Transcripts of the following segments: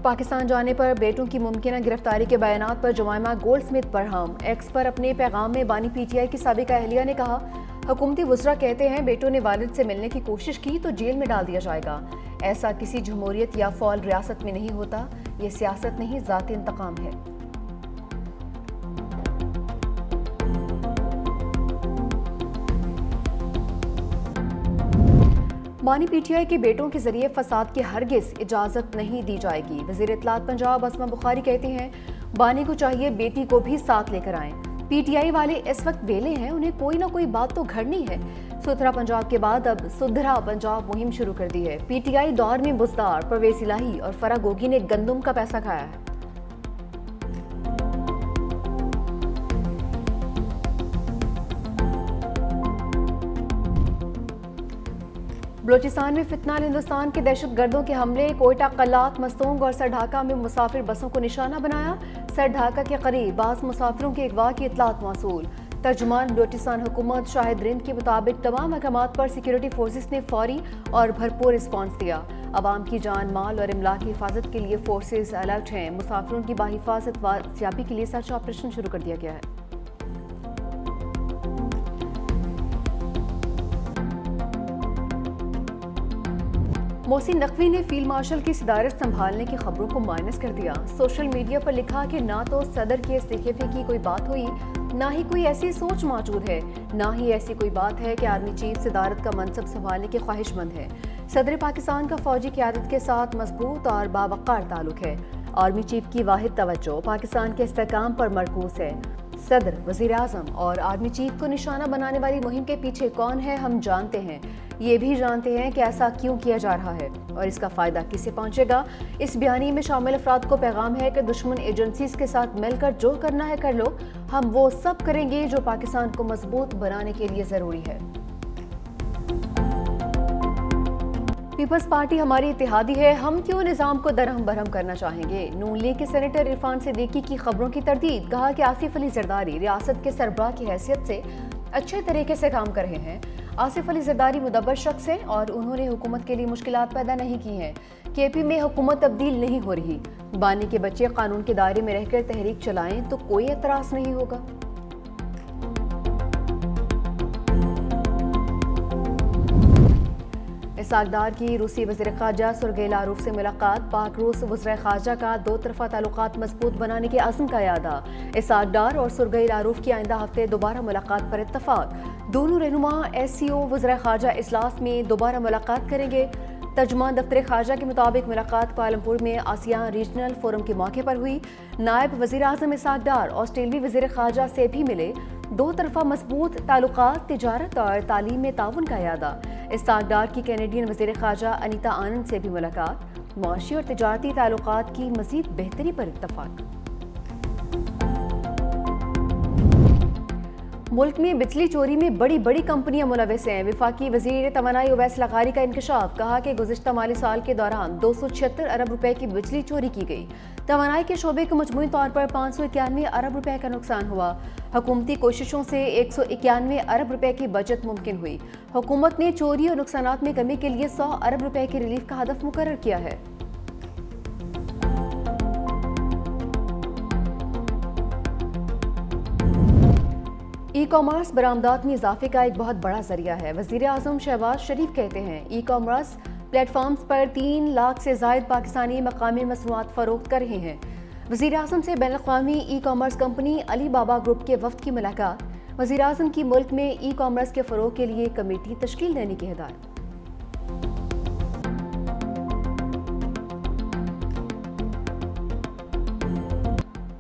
پاکستان جانے پر بیٹوں کی ممکنہ گرفتاری کے بیانات پر جمائمہ گولڈ سمتھ برہم ایکس پر اپنے پیغام میں بانی پی ٹی آئی کی سابقہ اہلیہ نے کہا، حکومتی وزراء کہتے ہیں بیٹوں نے والد سے ملنے کی کوشش کی تو جیل میں ڈال دیا جائے گا۔ ایسا کسی جمہوریت یا فعال ریاست میں نہیں ہوتا، یہ سیاست نہیں، ذاتی انتقام ہے۔ بانی پی ٹی آئی کے بیٹوں کے ذریعے فساد کی ہرگز اجازت نہیں دی جائے گی۔ وزیر اطلاعات پنجاب اسما بخاری کہتے ہیں، بانی کو چاہیے بیٹی کو بھی ساتھ لے کر آئیں۔ پی ٹی آئی والے اس وقت ویلے ہیں، انہیں کوئی نہ کوئی بات تو گھڑنی ہے۔ ستھرا پنجاب کے بعد اب سدھرا پنجاب مہم شروع کر دی ہے۔ پی ٹی آئی دور میں بزدار، پرویز الہی اور فرح گوگی نے گندم کا پیسہ کھایا ہے۔ بلوچستان میں فتنہ ہندوستان کے دہشت گردوں کے حملے، کوئٹہ، قلات، مستونگ اور سر ڈھاکہ میں مسافر بسوں کو نشانہ بنایا۔ سر ڈھاکہ کے قریب بعض مسافروں کے اغوا کی اطلاعات موصول۔ ترجمان بلوچستان حکومت شاہد رند کے مطابق تمام مقامات پر سیکیورٹی فورسز نے فوری اور بھرپور رسپانس دیا۔ عوام کی جان، مال اور املاک کی حفاظت کے لیے فورسز الرٹ ہیں۔ مسافروں کی بحفاظت بازیابی کے لیے سرچ آپریشن شروع کر دیا گیا ہے۔ محسن نقوی نے فیلڈ مارشل کی صدارت سنبھالنے کی خبروں کو مائنس کر دیا۔ سوشل میڈیا پر لکھا کہ نہ تو صدر کے استعفے کی کوئی بات ہوئی، نہ ہی کوئی ایسی سوچ موجود ہے، نہ ہی ایسی کوئی بات ہے کہ آرمی چیف صدارت کا منصب سنبھالنے کے خواہش مند ہے۔ صدر پاکستان کا فوجی قیادت کے ساتھ مضبوط اور باوقار تعلق ہے۔ آرمی چیف کی واحد توجہ پاکستان کے استحکام پر مرکوز ہے۔ صدر، وزیر اعظم اور آرمی چیف کو نشانہ بنانے والی مہم کے پیچھے کون ہے ہم جانتے ہیں، یہ بھی جانتے ہیں کہ ایسا کیوں کیا جا رہا ہے اور اس کا فائدہ کسے پہنچے گا۔ اس بیانیے میں شامل افراد کو پیغام ہے کہ دشمن ایجنسیز کے ساتھ مل کر جو کرنا ہے کر لو، ہم وہ سب کریں گے جو پاکستان کو مضبوط بنانے کے لیے ضروری ہے۔ پیپلز پارٹی ہماری اتحادی ہے، ہم کیوں نظام کو درہم برہم کرنا چاہیں گے۔ نون لیگ کے سینیٹر عرفان صدیقی کی خبروں کی تردید، کہا کہ آصف علی زرداری ریاست کے سربراہ کی حیثیت سے اچھے طریقے سے کام کر رہے ہیں۔ آصف علی زرداری مدبر شخص ہیں اور انہوں نے حکومت کے لیے مشکلات پیدا نہیں کی ہیں۔ کے پی میں حکومت تبدیل نہیں ہو رہی، بانی کے بچے قانون کے دائرے میں رہ کر تحریک چلائیں تو کوئی اعتراض نہیں ہوگا۔ اسحاق ڈار کی روسی وزیر خارجہ سرگئی لاروف سے ملاقات، پاک روس وزرائے خارجہ کا دو طرفہ تعلقات مضبوط بنانے کے عزم کا اعادہ۔ اسحاق ڈار اور سرگئی لاروف کی آئندہ ہفتے دوبارہ ملاقات پر اتفاق۔ دونوں رہنما ایس سی او وزرائے خارجہ اجلاس میں دوبارہ ملاقات کریں گے۔ ترجمان دفتر خارجہ کے مطابق ملاقات کوالالمپور میں آسیان ریجنل فورم کے موقع پر ہوئی۔ نائب وزیر اعظم اسحاق ڈار آسٹریلوی وزیر خارجہ سے بھی ملے۔ دو طرفہ مضبوط تعلقات، تجارت اور تعلیم میں تعاون کا اعادہ۔ اسحاق ڈار کی کینیڈین وزیر خارجہ انیتا آنند سے بھی ملاقات، معاشی اور تجارتی تعلقات کی مزید بہتری پر اتفاق۔ ملک میں بجلی چوری میں بڑی بڑی کمپنیاں ملوث ہیں۔ وفاقی وزیر توانائی اویس لغاری کا انکشاف، کہا کہ گزشتہ مالی سال کے دوران 276 ارب روپے کی بجلی چوری کی گئی۔ توانائی کے شعبے کو مجموعی طور پر 591 ارب روپے کا نقصان ہوا۔ حکومتی کوششوں سے 191 ارب روپے کی بچت ممکن ہوئی۔ حکومت نے چوری اور نقصانات میں کمی کے لیے 100 ارب روپے کی ریلیف کا ہدف مقرر کیا ہے۔ ای کامرس برآمدات میں اضافے کا ایک بہت بڑا ذریعہ ہے۔ وزیر اعظم شہباز شریف کہتے ہیں، ای کامرس پلیٹ فارمز پر 3 لاکھ سے زائد پاکستانی مقامی مصنوعات فروخت کر رہے ہیں۔ وزیر اعظم سے بین الاقوامی ای کامرس کمپنی علی بابا گروپ کے وفد کی ملاقات۔ وزیر اعظم کی ملک میں ای کامرس کے فروغ کے لیے کمیٹی تشکیل دینے کی ہدایت۔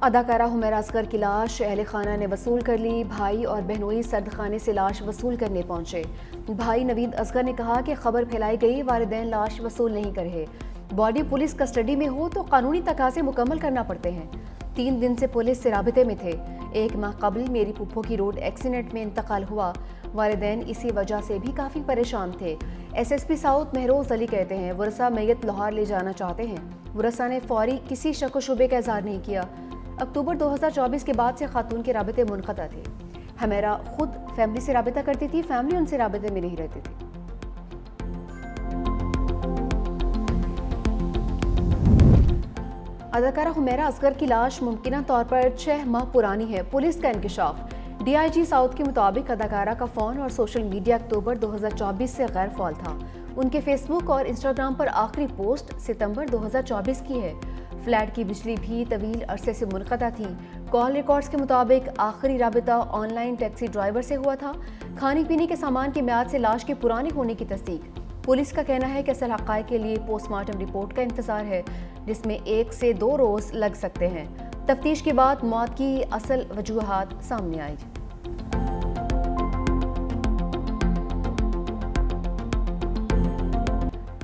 اداکارہ حمیرہ اصغر کی لاش اہل خانہ نے وصول کر لی، بھائی اور بہنوئی سرد خانے سے لاش وصول کرنے پہنچے۔ بھائی نوید اصغر نے کہا کہ خبر پھیلائی گئی، والدین لاش وصول نہیں کر رہے، باڈی پولیس کسٹڈی میں ہو تو قانونی تقاضے مکمل کرنا پڑتے ہیں۔ 3 دن سے پولیس سے رابطے میں تھے، 1 ماہ قبل میری پھپھو کی روڈ ایکسیڈنٹ میں انتقال ہوا، والدین اسی وجہ سے بھی کافی پریشان تھے۔ S S P south Mehroz Ali کہتے ہیں، ورثہ میت لاہور لے جانا چاہتے ہیں، ورثہ نے فوری کسی شک و شبے کا اظہار نہیں کیا۔ اکتوبر 2024 کے بعد سے خاتون کے رابطے منقطع تھے۔ حمیرہ خود فیملی سے رابطہ کرتی تھی، فیملی ان سے رابطے میں نہیں رہتی تھی۔ اداکارہ حمیرہ اصغر کی لاش ممکنہ طور پر 6 ماہ پرانی ہے، پولیس کا انکشاف۔ ڈی آئی جی ساؤتھ کے مطابق اداکارہ کا فون اور سوشل میڈیا اکتوبر 2024 سے غیر فعال تھا۔ ان کے فیس بک اور انسٹاگرام پر آخری پوسٹ ستمبر 2024 کی ہے۔ فلیٹ کی بجلی بھی طویل عرصے سے منقطع تھی۔ کال ریکارڈز کے مطابق آخری رابطہ آن لائن ٹیکسی ڈرائیور سے ہوا تھا۔ کھانے پینے کے سامان کی میعاد سے لاش کے پرانے ہونے کی تصدیق۔ پولیس کا کہنا ہے کہ اصل حقائق کے لیے پوسٹ مارٹم رپورٹ کا انتظار ہے، جس میں 1 سے 2 روز لگ سکتے ہیں۔ تفتیش کے بعد موت کی اصل وجوہات سامنے آئی۔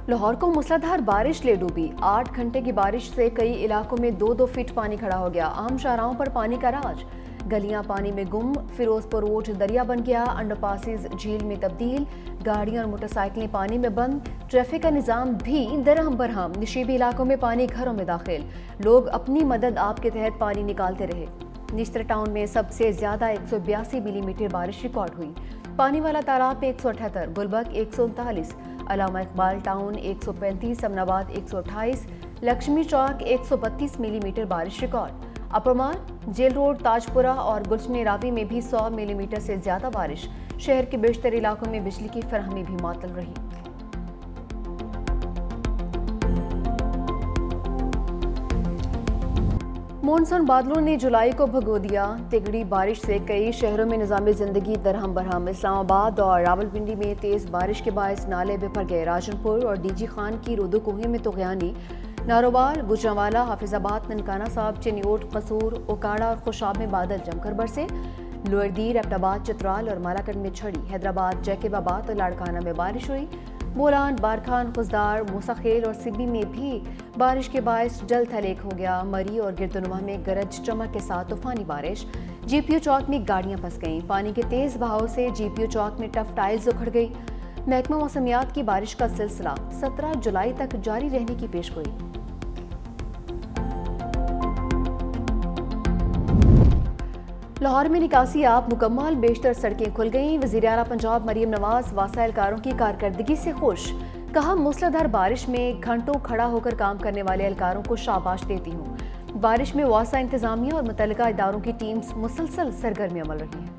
لاہور کو موسلادھار بارش لے ڈوبی۔ 8 گھنٹے کی بارش سے کئی علاقوں میں 2 فٹ پانی کھڑا ہو گیا۔ عام شاہراہوں پر پانی کا راج، گلیاں پانی میں گم، فیروز پور روڈ دریا بن گیا، انڈر پاسز جھیل میں تبدیل، گاڑیاں اور موٹر سائیکلیں پانی میں بند، ٹریفک کا نظام بھی درہم برہم، نشیبی علاقوں میں پانی گھروں میں داخل، لوگ اپنی مدد آپ کے تحت پانی نکالتے رہے۔ نشتر ٹاؤن میں سب سے زیادہ 182 ملی میٹر بارش ریکارڈ ہوئی۔ پانی والا تالاب میں 178، گلبرگ 139، علامہ اقبال ٹاؤن 135، امن آباد 128، لکشمی چوک 132 ملی میٹر بارش ریکارڈ۔ اپر مال، جیل روڈ، تاج پورہ اور گلشن راوی میں بھی 100 ملی میٹر سے زیادہ بارش۔ شہر کے بیشتر علاقوں میں بجلی کی فراہمی بھی معطل رہی۔ مونسون بادلوں نے جولائی کو بھگو دیا۔ تگڑی بارش سے کئی شہروں میں نظام زندگی درہم برہم۔ اسلام آباد اور راولپنڈی میں تیز بارش کے باعث نالے بھر گئے۔ راجن پور اور ڈی جی خان کی رودو کوہی میں طغیانی۔ نارووال، گوجرانوالا، حافظ آباد، ننکانہ صاحب، چنیوٹ، قصور، اوکاڑا اور خوشاب میں بادل جم کر برسے۔ لوئر دی، ریپٹ آباد، چترال اور مالاکنڈ میں چھڑی۔ حیدرآباد، جیکب آباد اور لاڑکانہ میں بارش ہوئی۔ بولان، بارکھان، خزدار، موسیٰ خیل اور سبی میں بھی بارش کے باعث جل تھل ایک ہو گیا۔ مری اور گردنواں میں گرج چمک کے ساتھ طوفانی بارش۔ جی پی او چوک میں گاڑیاں پھنس گئیں۔ پانی کے تیز بہاؤ سے جی پی او چوک میں ٹف ٹائلز اکھڑ گئی۔ محکمہ موسمیات کی بارش کا سلسلہ 17 جولائی تک جاری رہنے کی پیشگوئی۔ لاہور میں نکاسی آب مکمل، بیشتر سڑکیں کھل گئیں۔ وزیر اعلیٰ پنجاب مریم نواز واسطہ اہلکاروں کی کارکردگی سے خوش، کہا موسلادھار بارش میں گھنٹوں کھڑا ہو کر کام کرنے والے اہلکاروں کو شاباش دیتی ہوں۔ بارش میں واسطہ انتظامیہ اور متعلقہ اداروں کی ٹیمز مسلسل سرگرم عمل رہی ہیں۔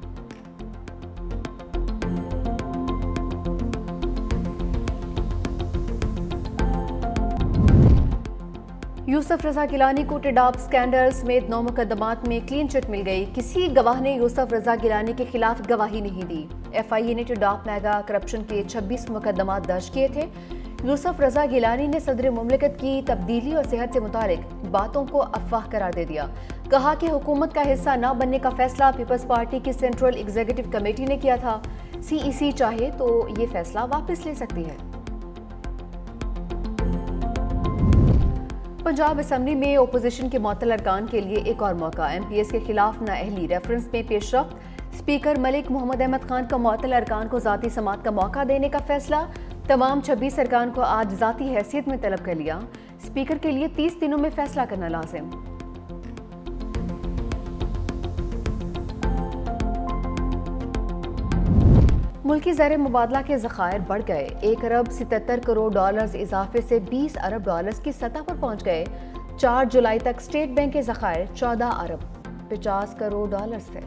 یوسف رضا گیلانی کو ٹیڈاب سکینڈل سمیت 9 مقدمات میں کلین چٹ مل گئی۔ کسی گواہ نے یوسف رضا گیلانی کے خلاف گواہی نہیں دی۔ ایف آئی اے نے ٹیڈاب میگا کرپشن کے 26 مقدمات درج کیے تھے۔ یوسف رضا گیلانی نے صدر مملکت کی تبدیلی اور صحت سے متعلق باتوں کو افواہ قرار دے دیا۔ کہا کہ حکومت کا حصہ نہ بننے کا فیصلہ پیپلز پارٹی کی سینٹرل ایگزیکٹو کمیٹی نے کیا تھا۔ سی ای سی چاہے تو یہ فیصلہ واپس لے سکتی ہے۔ پنجاب اسمبلی میں اپوزیشن کے معطل ارکان کے لیے ایک اور موقع۔ ایم پی ایس کے خلاف نااہلی ریفرنس میں پیش رفت۔ اسپیکر ملک محمد احمد خان کا معطل ارکان کو ذاتی سماعت کا موقع دینے کا فیصلہ۔ تمام 26 ارکان کو آج ذاتی حیثیت میں طلب کر لیا۔ اسپیکر کے لیے 30 دنوں میں فیصلہ کرنا لازم۔ ملکی زیر مبادلہ کے ذخائر بڑھ گئے۔ 1 ارب 77 کروڑ ڈالرز اضافے سے 20 ارب ڈالرز کی سطح پر پہنچ گئے۔ 4 جولائی تک اسٹیٹ بینک کے ذخائر 14 ارب 50 کروڑ ڈالرز تھے۔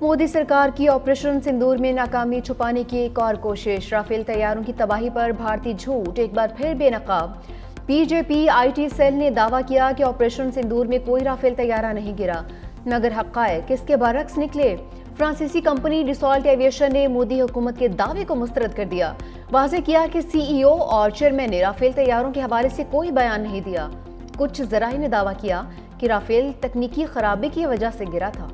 مودی سرکار کی آپریشن سندور میں ناکامی چھپانے کی ایک اور کوشش۔ رافیل طیاروں کی تباہی پر بھارتی جھوٹ ایک بار پھر بے نقاب۔ B J P I T cell نے دعویٰ کیا کہ آپریشن سندور میں کوئی رافیل طیارہ نہیں گرا، مگر حقائق اس کے برعکس نکلے۔ فرانسیسی کمپنی ڈیسالٹ ایویشن نے مودی حکومت کے دعوے کو مسترد کر دیا۔ واضح کیا کہ سی ای او اور چیئرمین نے رافیل طیاروں کے حوالے سے کوئی بیان نہیں دیا۔ کچھ ذرائع نے دعویٰ کیا کہ رافیل تکنیکی خرابی کی وجہ سے گرا تھا۔